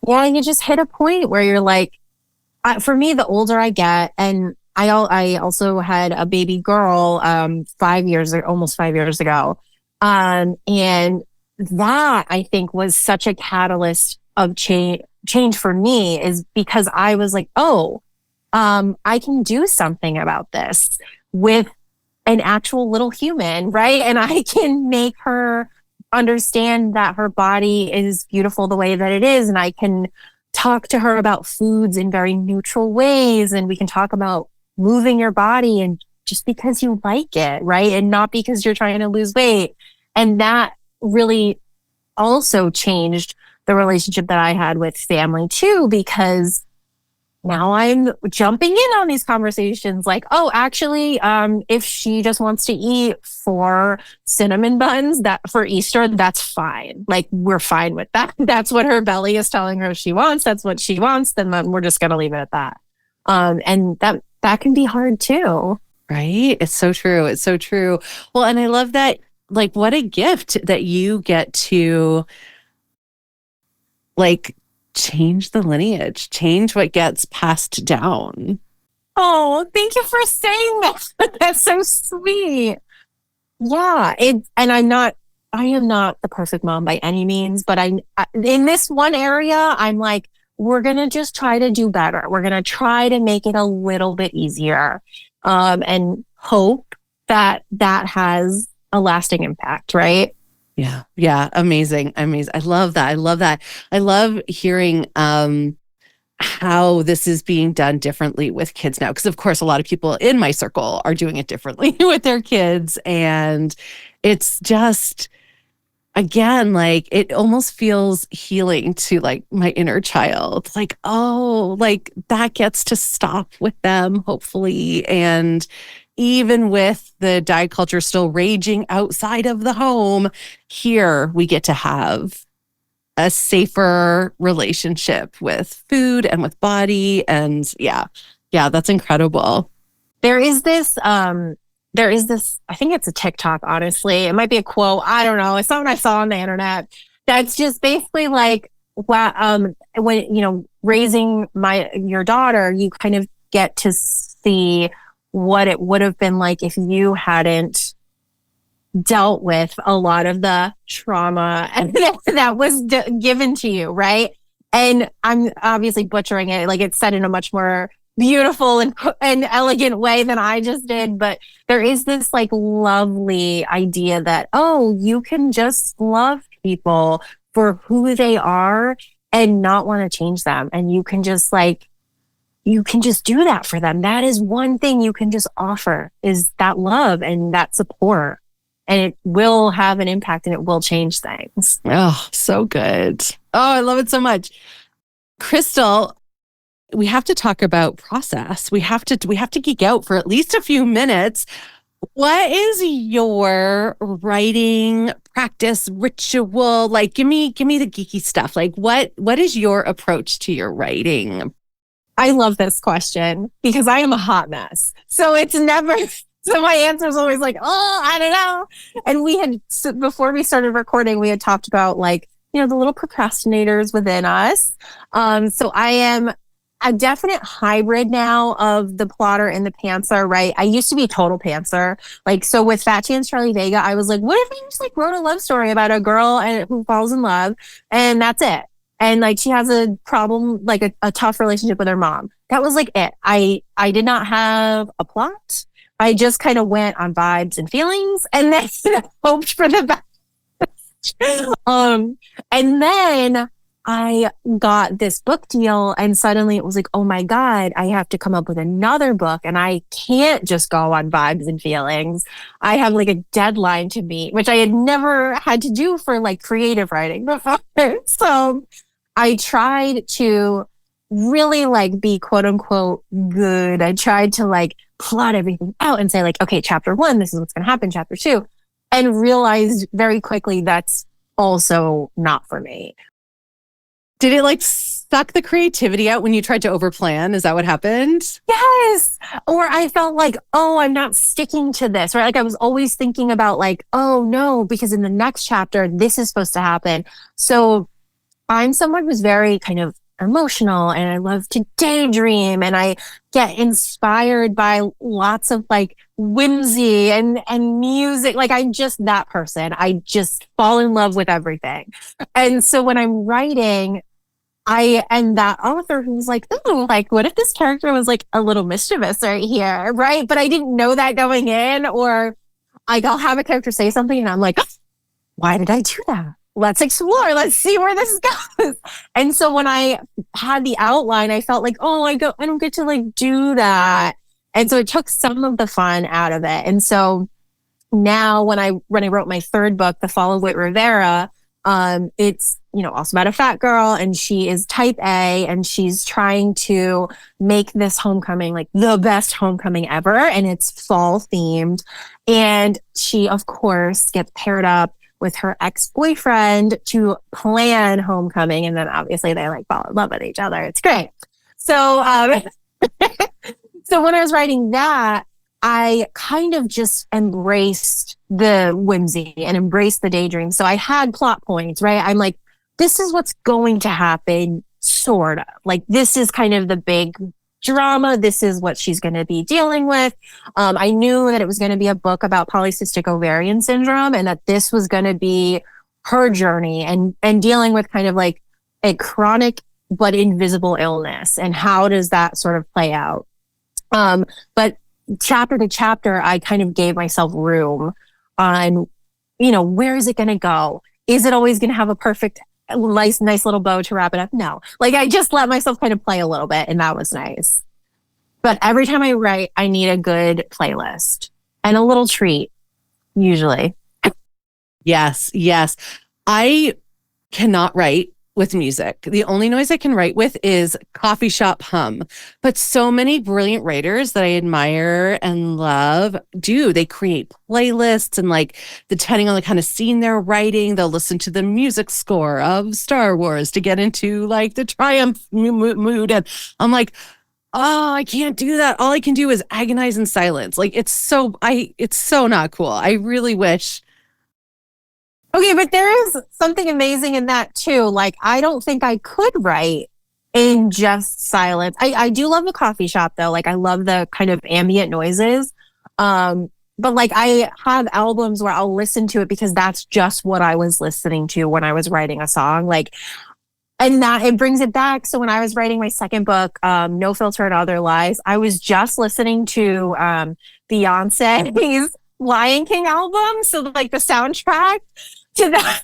you just hit a point where you're like, for me, the older I get, and I also had a baby girl almost 5 years ago. And that, I think, was such a catalyst of change for me, is because I was like, I can do something about this with an actual little human, right? And I can make her understand that her body is beautiful the way that it is. And I can talk to her about foods in very neutral ways. And we can talk about moving your body, and just because you like it, right? And not because you're trying to lose weight. And that really also changed the relationship that I had with family too, because now I'm jumping in on these conversations like, actually, if she just wants to eat 4 cinnamon buns for Easter, that's fine. Like, we're fine with that. That's what her belly is telling her she wants. That's what she wants. Then we're just going to leave it at that. And that can be hard too. Right? It's so true. It's so true. Well, and I love that, like, what a gift that you get to, like, change the lineage, change what gets passed down. Oh, thank you for saying that. That's so sweet. Yeah, and I am not the perfect mom by any means, but in this one area, I'm like, we're going to just try to do better. We're going to try to make it a little bit easier, and hope that that has a lasting impact, right? Yeah. Yeah. Amazing. Amazing. I love that. I love that. I love hearing, how this is being done differently with kids now. Because of course, a lot of people in my circle are doing it differently with their kids. And it's just, again, like it almost feels healing to like my inner child. Like, oh, like that gets to stop with them, hopefully. And even with the diet culture still raging outside of the home, here we get to have a safer relationship with food and with body. And yeah, that's incredible. There is this, I think it's a TikTok, honestly. It might be a quote. I don't know. It's something I saw on the internet that's just basically like, when, raising your daughter, you kind of get to see what it would have been like if you hadn't dealt with a lot of the trauma that was given to you, right? And I'm obviously butchering it. Like it's said in a much more beautiful and elegant way than I just did. But there is this like lovely idea that, oh, you can just love people for who they are and not want to change them. And you can just do that for them. That is one thing you can just offer, is that love and that support. And it will have an impact and it will change things. Oh, so good. Oh, I love it so much. Crystal, we have to talk about process. We have to geek out for at least a few minutes. What is your writing practice ritual? Like, give me the geeky stuff. Like, what is your approach to your writing? I love this question because I am a hot mess. So it's never, so my answer is always like, oh, I don't know. And before we started recording, we had talked about like, the little procrastinators within us. So I am a definite hybrid now of the plotter and the pantser, right? I used to be a total pantser. Like, so with Fat Chance Charlie Vega, I was like, what if I just like wrote a love story about a girl who falls in love and that's it? And like, she has a problem, like a tough relationship with her mom. That was like it. I did not have a plot. I just kind of went on vibes and feelings and then hoped for the best. And then I got this book deal and suddenly it was like, oh my God, I have to come up with another book and I can't just go on vibes and feelings. I have like a deadline to meet, which I had never had to do for like creative writing before. So I tried to really like be quote unquote good. I tried to like plot everything out and say like, okay, chapter 1, this is what's going to happen. Chapter 2, and realized very quickly that's also not for me. Did it like suck the creativity out when you tried to overplan? Is that what happened? Yes. Or I felt like, oh, I'm not sticking to this, right? Like I was always thinking about like, oh no, because in the next chapter, this is supposed to happen. So I'm someone who's very kind of emotional and I love to daydream and I get inspired by lots of like whimsy and music. Like I'm just that person. I just fall in love with everything. And so when I'm writing, I am that author who's like, oh, like what if this character was like a little mischievous right here, right? But I didn't know that going in, or like I'll have a character say something and I'm like, why did I do that? Let's explore. Let's see where this goes. And so when I had the outline, I felt like, oh, I don't get to like do that. And so it took some of the fun out of it. And so now when I wrote my third book, The Fall of Whit Rivera, it's, also about a fat girl and she is type A and she's trying to make this homecoming like the best homecoming ever. And it's fall themed. And she, of course, gets paired up with her ex-boyfriend to plan homecoming. And then obviously they like fall in love with each other. It's great. So, so when I was writing that, I kind of just embraced the whimsy and embraced the daydream. So I had plot points, right? I'm like, this is what's going to happen, sort of. Like, this is kind of the big drama. This is what she's going to be dealing with. I knew that it was going to be a book about polycystic ovarian syndrome and that this was going to be her journey and dealing with kind of like a chronic but invisible illness. And how does that sort of play out? But chapter to chapter, I kind of gave myself room on, where is it going to go? Is it always going to have a perfect, nice little bow to wrap it up? No. Like I just let myself kind of play a little bit and that was nice. But every time I write, I need a good playlist and a little treat, usually. Yes. I cannot write with music. The only noise I can write with is coffee shop hum. But so many brilliant writers that I admire and love they create playlists and like depending on the kind of scene they're writing, they'll listen to the music score of Star Wars to get into like the triumph mood. And I'm like, oh, I can't do that. All I can do is agonize in silence. Like it's so not cool. I really wish. Okay, but there is something amazing in that too. Like, I don't think I could write in just silence. I do love the coffee shop though. Like, I love the kind of ambient noises. But like, I have albums where I'll listen to it because that's just what I was listening to when I was writing a song. Like, and that it brings it back. So when I was writing my second book, No Filter and Other Lies, I was just listening to Beyonce's Lion King album. So like the soundtrack to that,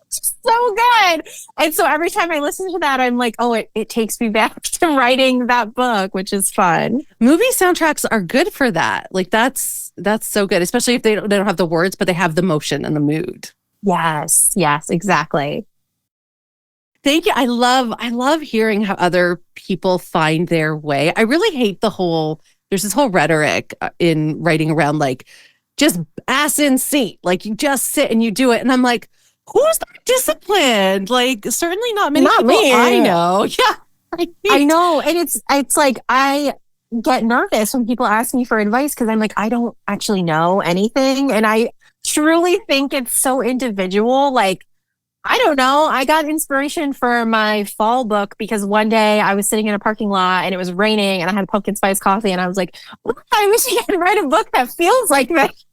so good. And so every time I listen to that, I'm like, oh, it takes me back to writing that book, which is fun. Movie soundtracks are good for that. Like that's so good, especially if they don't have the words, but they have the motion and the mood. Yes, exactly. Thank you. I love hearing how other people find their way. I really hate there's this whole rhetoric in writing around like, just ass in seat. Like you just sit and you do it. And I'm like, who's that disciplined? Like certainly not many people me. I know. Yeah. I know. And it's like, I get nervous when people ask me for advice because I'm like, I don't actually know anything. And I truly think it's so individual. Like, I don't know. I got inspiration for my fall book because one day I was sitting in a parking lot and it was raining and I had pumpkin spice coffee and I was like, I wish I could write a book that feels like this.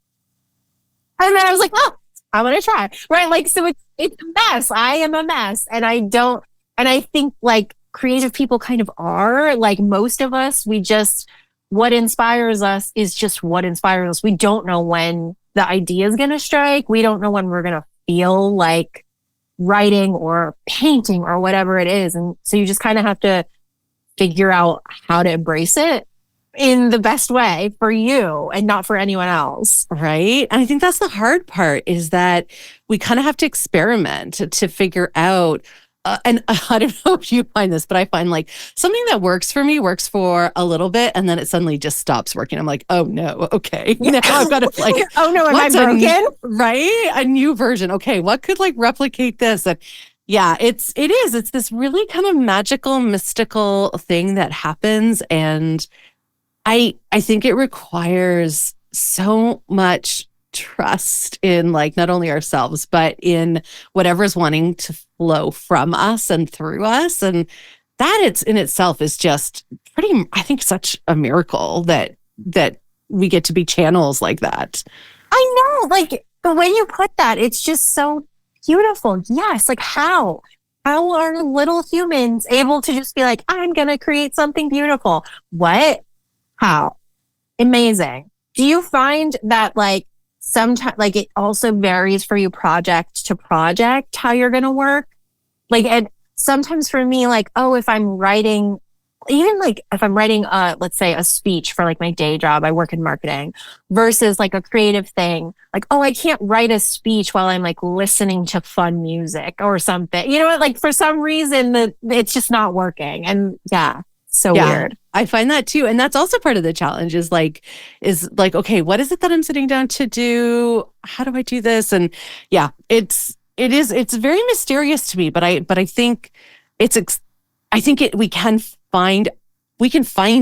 And then I was like, oh, I'm going to try. Right. Like, so it's a mess. I am a mess. And I think like creative people kind of are like most of us, what inspires us is just what inspires us. We don't know when the idea is going to strike. We don't know when we're going to feel like writing or painting or whatever it is. And so you just kind of have to figure out how to embrace it in the best way for you and not for anyone else. Right. And I think that's the hard part is that we kind of have to experiment to figure out. And I don't know if you find this, but I find like something that works for me works for a little bit and then it suddenly just stops working. I'm like, oh no, okay. Now I've got to like, oh no, am I broken? Right? A new version. Okay, what could like replicate this? And yeah, it's this really kind of magical, mystical thing that happens. And I think it requires so much trust in like not only ourselves, but in whatever's wanting to flow from us and through us. And that it's in itself is just pretty, I think, such a miracle that we get to be channels like that. I know, like the way you put that, it's just so beautiful. Yes. Like how are little humans able to just be like, I'm going to create something beautiful? What? How? Amazing. Do you find that like sometimes like it also varies for you project to project how you're going to work? Like, and sometimes for me, like, oh, if I'm writing, even like if I'm writing, let's say a speech for like my day job, I work in marketing versus like a creative thing. Like, oh, I can't write a speech while I'm like listening to fun music or something, you know, like for some reason it's just not working. And yeah, so weird. I find that too. And that's also part of the challenge is like, okay, what is it that I'm sitting down to do? How do I do this? And yeah, it's very mysterious to me, but I think we can find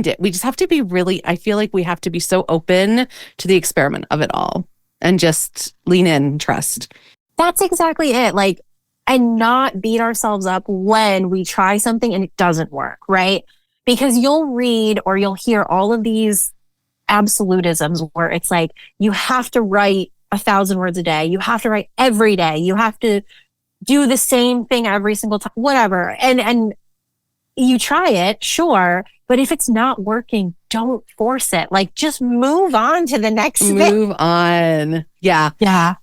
it. We just have to be really, I feel like we have to be so open to the experiment of it all and just lean in and trust. That's exactly it. Like, and not beat ourselves up when we try something and it doesn't work, right? because you'll read or you'll hear all of these absolutisms where it's like, you have to write 1,000 words a day. You have to write every day. You have to do the same thing every single time, whatever. And you try it, sure. But if it's not working, don't force it. Like, just move on to the next thing. Move on. Yeah. Yeah.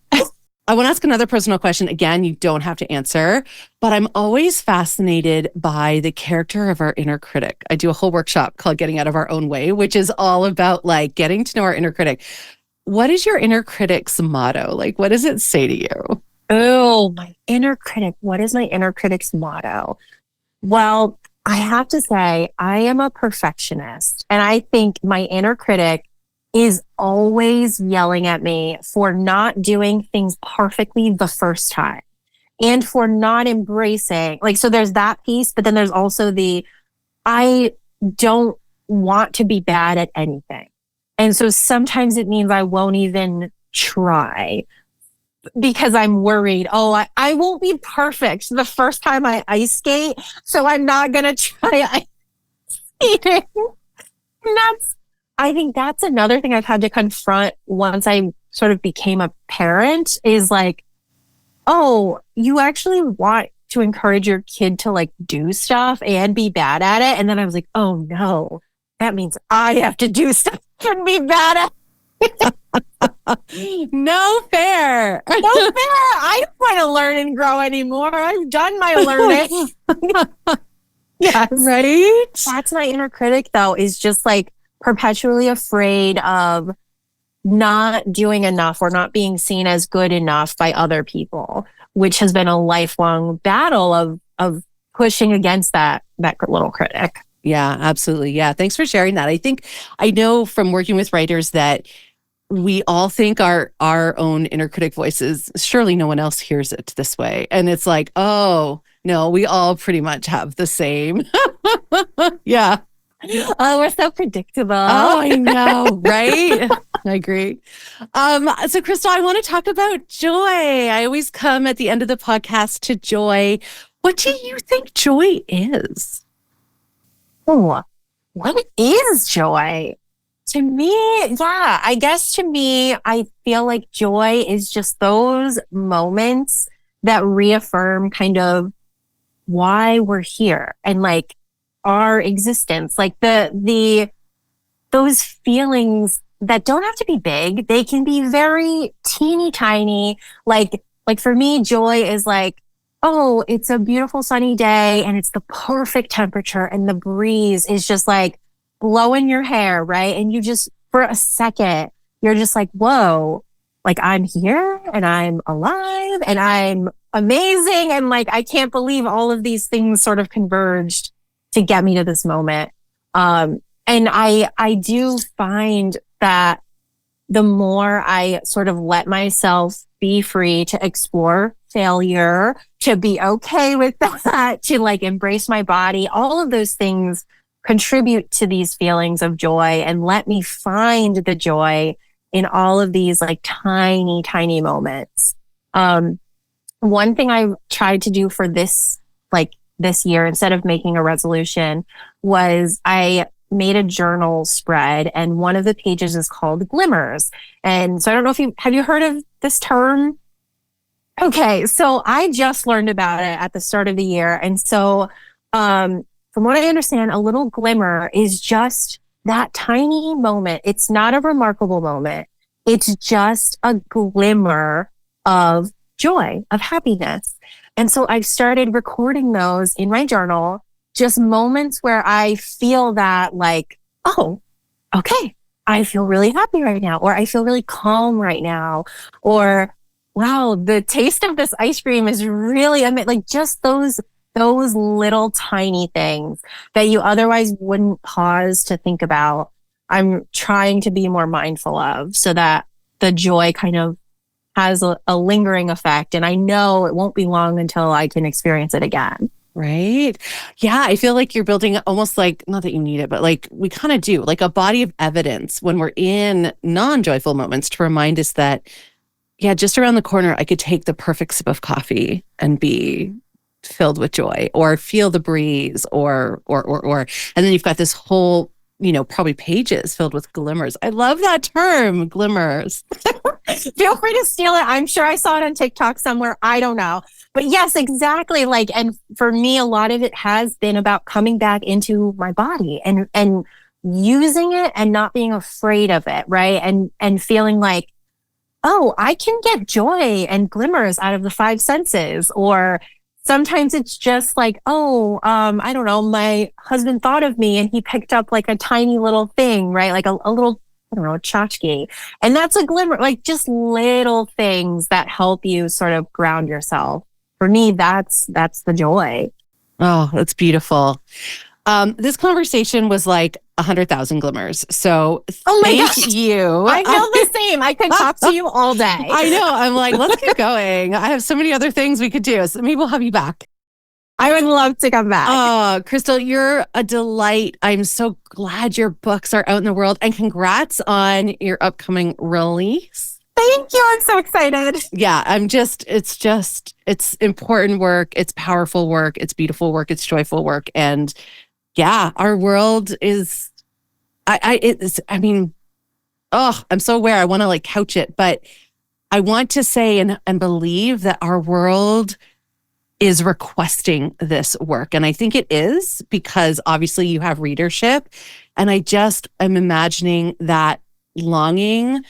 I want to ask another personal question. Again, you don't have to answer, but I'm always fascinated by the character of our inner critic. I do a whole workshop called Getting Out of Our Own Way, which is all about like getting to know our inner critic. What is your inner critic's motto? Like, what does it say to you? Oh, my inner critic. What is my inner critic's motto? Well, I have to say, I am a perfectionist, and I think my inner critic is always yelling at me for not doing things perfectly the first time and for not embracing, like, so there's that piece, but then there's also I don't want to be bad at anything. And so sometimes it means I won't even try because I'm worried, I won't be perfect the first time I ice skate, so I'm not going to try ice skating. And I think that's another thing I've had to confront once I sort of became a parent is like, oh, you actually want to encourage your kid to like do stuff and be bad at it. And then I was like, oh no, that means I have to do stuff and be bad at it. No fair. No fair. I don't want to learn and grow anymore. I've done my learning. Yes. Right? That's my inner critic though, is just like perpetually afraid of not doing enough or not being seen as good enough by other people, which has been a lifelong battle of pushing against that little critic. Yeah, absolutely. Yeah. Thanks for sharing that. I know from working with writers that we all think our own inner critic voices, surely no one else hears it this way. And it's like, oh, no, we all pretty much have the same. Yeah. Oh, we're so predictable. Oh, I know, right? I agree. So Crystal, I want to talk about joy. I always come at the end of the podcast to joy. What do you think joy is? Oh, what is joy? To me, yeah, I guess to me, I feel like joy is just those moments that reaffirm kind of why we're here and like our existence, like those feelings that don't have to be big. They can be very teeny tiny. Like for me, joy is like, oh, it's a beautiful sunny day and it's the perfect temperature and the breeze is just like blowing your hair, right? And you just, for a second, you're just like, whoa, like I'm here and I'm alive and I'm amazing. And like, I can't believe all of these things sort of converged to get me to this moment. And I do find that the more I sort of let myself be free to explore failure, to be okay with that, to like embrace my body, all of those things contribute to these feelings of joy and let me find the joy in all of these like tiny, tiny moments. One thing I tried to do for this year, instead of making a resolution, was I made a journal spread, and one of the pages is called Glimmers. And so I don't know if have you heard of this term? Okay, so I just learned about it at the start of the year. And so from what I understand, a little glimmer is just that tiny moment. It's not a remarkable moment. It's just a glimmer of joy, of happiness. And so I've started recording those in my journal, just moments where I feel that like, oh, okay, I feel really happy right now, or I feel really calm right now, or wow, the taste of this ice cream is really, like just those little tiny things that you otherwise wouldn't pause to think about. I'm trying to be more mindful of so that the joy kind of has a lingering effect. And I know it won't be long until I can experience it again. Right. Yeah. I feel like you're building almost like, not that you need it, but like we kind of do, like a body of evidence when we're in non-joyful moments to remind us that, yeah, just around the corner, I could take the perfect sip of coffee and be filled with joy, or feel the breeze, or, and then you've got this whole, probably pages filled with glimmers. I love that term, glimmers. Feel free to steal it. I'm sure I saw it on TikTok somewhere. I don't know. But yes, exactly. And for me, a lot of it has been about coming back into my body and using it and not being afraid of it, right? And feeling like, oh, I can get joy and glimmers out of the five senses. Or sometimes it's just like, I don't know, my husband thought of me and he picked up like a tiny little thing, right? Like a little, I don't know, tchotchke. And that's a glimmer, like just little things that help you sort of ground yourself. For me, that's the joy. Oh, that's beautiful. This conversation was like 100,000 glimmers. So thank you. I feel the same. I could talk to you all day. I know. I'm like, let's get going. I have so many other things we could do. So maybe we'll have you back. I would love to come back. Oh, Crystal, you're a delight. I'm so glad your books are out in the world, and congrats on your upcoming release. Thank you. I'm so excited. Yeah, it's important work. It's powerful work. It's beautiful work. It's joyful work. And yeah, our world is, I'm so aware. I want to like couch it, but I want to say and believe that our world is requesting this work. And I think it is, because obviously you have readership. And I just am imagining that longing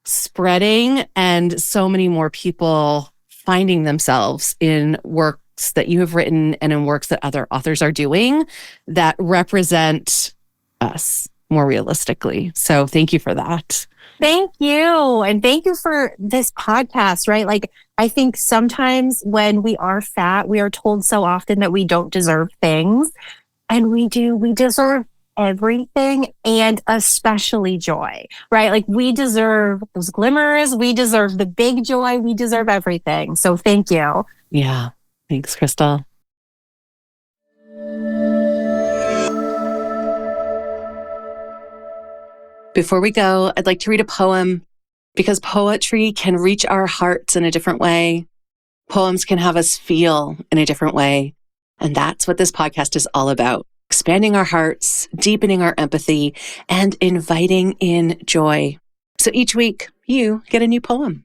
spreading, and so many more people finding themselves in works that you have written and in works that other authors are doing that represent us more realistically. So thank you for that. Thank you. And thank you for this podcast, right? Like, I think sometimes when we are fat, we are told so often that we don't deserve things. And we do. We deserve everything, and especially joy, right? Like, we deserve those glimmers. We deserve the big joy. We deserve everything. So thank you. Yeah. Thanks, Crystal. Before we go, I'd like to read a poem, because poetry can reach our hearts in a different way. Poems can have us feel in a different way. And that's what this podcast is all about. Expanding our hearts, deepening our empathy, and inviting in joy. So each week, you get a new poem.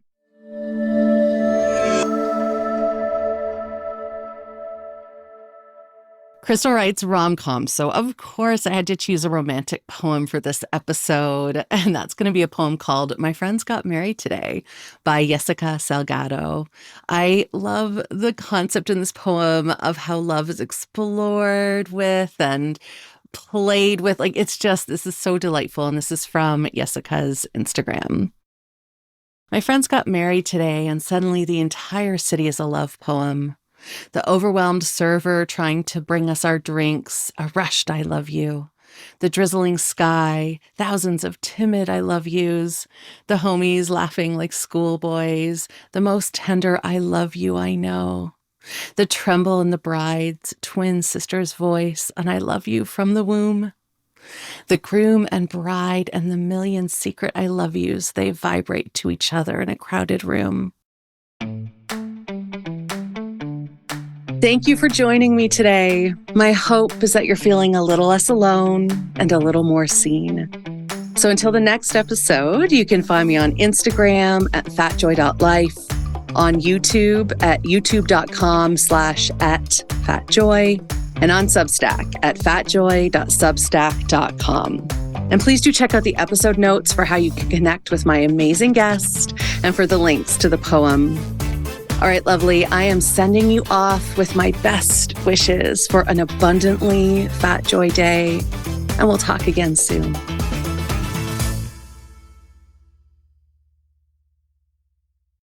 Crystal writes romcoms, so of course I had to choose a romantic poem for this episode, and that's going to be a poem called My Friends Got Married Today by Jessica Salgado. I love the concept in this poem of how love is explored with and played with. Like, it's just, this is so delightful, and this is from Jessica's Instagram. My friends got married today, and suddenly the entire city is a love poem. The overwhelmed server trying to bring us our drinks, a rushed I love you. The drizzling sky, thousands of timid I love yous. The homies laughing like schoolboys, the most tender I love you I know. The tremble in the bride's twin sister's voice, and I love you from the womb. The groom and bride and the million secret I love yous, they vibrate to each other in a crowded room. Thank you for joining me today. My hope is that you're feeling a little less alone and a little more seen. So until the next episode, you can find me on Instagram at fatjoy.life, on YouTube at youtube.com/@fatjoy, and on Substack at fatjoy.substack.com. And please do check out the episode notes for how you can connect with my amazing guest and for the links to the poem. All right, lovely. I am sending you off with my best wishes for an abundantly fat joy day, and we'll talk again soon.